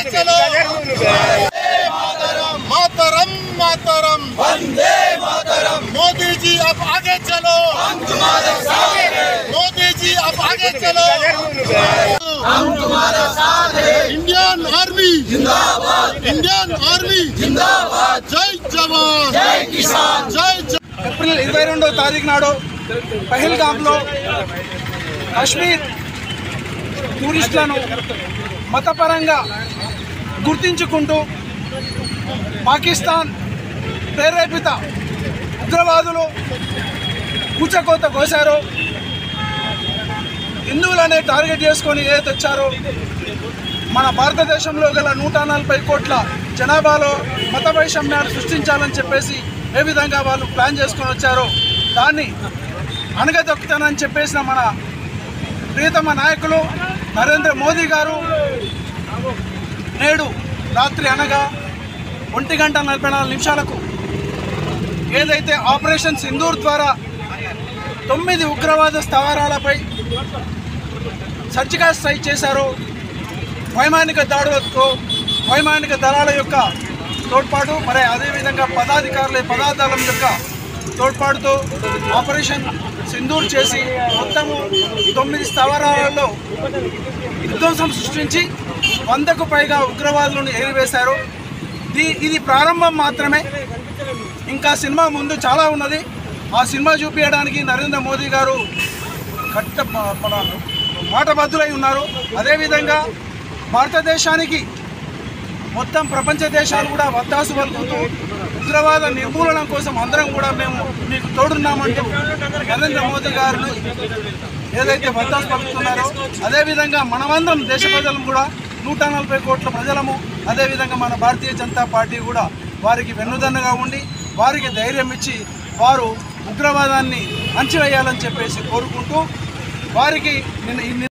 आगे चलो मातरम मातरम वंदे मातरम। मोदी जी अब आगे चलो, हम तुम्हारे साथ हैं। मोदी जी अब आगे चलो, हम तुम्हारे साथ हैं। इंडियन आर्मी जिंदाबाद, इंडियन आर्मी जिंदाबाद। जय जवान, जय किसान, जय ఏప్రిల్ 22వ తారీఖు నాడు పహల్గామ్లో కాశ్మీర్ టూరిస్టులను మతపరంగా గుర్తించుకుంటూ పాకిస్తాన్ ప్రేరేపిత ఉగ్రవాదులు కూచకోత కోశారో, హిందువులనే టార్గెట్ చేసుకొని ఏదైతే వచ్చారో మన భారతదేశంలో గల 140 కోట్ల జనాభాలో మత వైషమ్యాలు సృష్టించాలని చెప్పేసి ఏ విధంగా వాళ్ళు ప్లాన్ చేసుకొని వచ్చారో దాన్ని అణగదొక్కుతానని చెప్పేసిన మన ప్రియతమ నాయకులు నరేంద్ర మోదీ గారు నేడు రాత్రి అనగా 1:44 ఏదైతే ఆపరేషన్ సింధూర్ ద్వారా 9 ఉగ్రవాద స్థావరాలపై సర్జికల్ స్ట్రైక్ చేశారో, వైమానిక దాడులతో వైమానిక దళాల యొక్క తోడ్పాటు, మరి అదేవిధంగా పదార్థాల యొక్క తోడ్పాటుతో ఆపరేషన్ సింధూర్ చేసి మొత్తము 9 స్థావరాలలో విధ్వంసం సృష్టించి 100కు పైగా ఉగ్రవాదులను ఏరివేశారు. ఇది ప్రారంభం మాత్రమే. ఇంకా సినిమా ముందు చాలా ఉన్నది. ఆ సినిమా చూపించడానికి నరేంద్ర మోదీ గారు మన మాటబద్ధులై ఉన్నారు. అదేవిధంగా భారతదేశానికి మొత్తం ప్రపంచ దేశాలు కూడా వత్తాసు పలుకుతూ ఉగ్రవాద నిర్మూలన కోసం అందరం కూడా మేము మీకు తోడున్నామంటూ నరేంద్ర మోదీ గారిని ఏదైతే వత్తాసు పలుకుతున్నారో, అదేవిధంగా మనమందరం దేశ ప్రజలం కూడా 140 కోట్ల ప్రజలము, అదేవిధంగా మన భారతీయ జనతా పార్టీ కూడా వారికి వెన్నుదన్నుగా ఉండి వారికి ధైర్యం ఇచ్చి వారు ఉగ్రవాదాన్ని అణచివేయాలని చెప్పేసి కోరుకుంటూ వారికి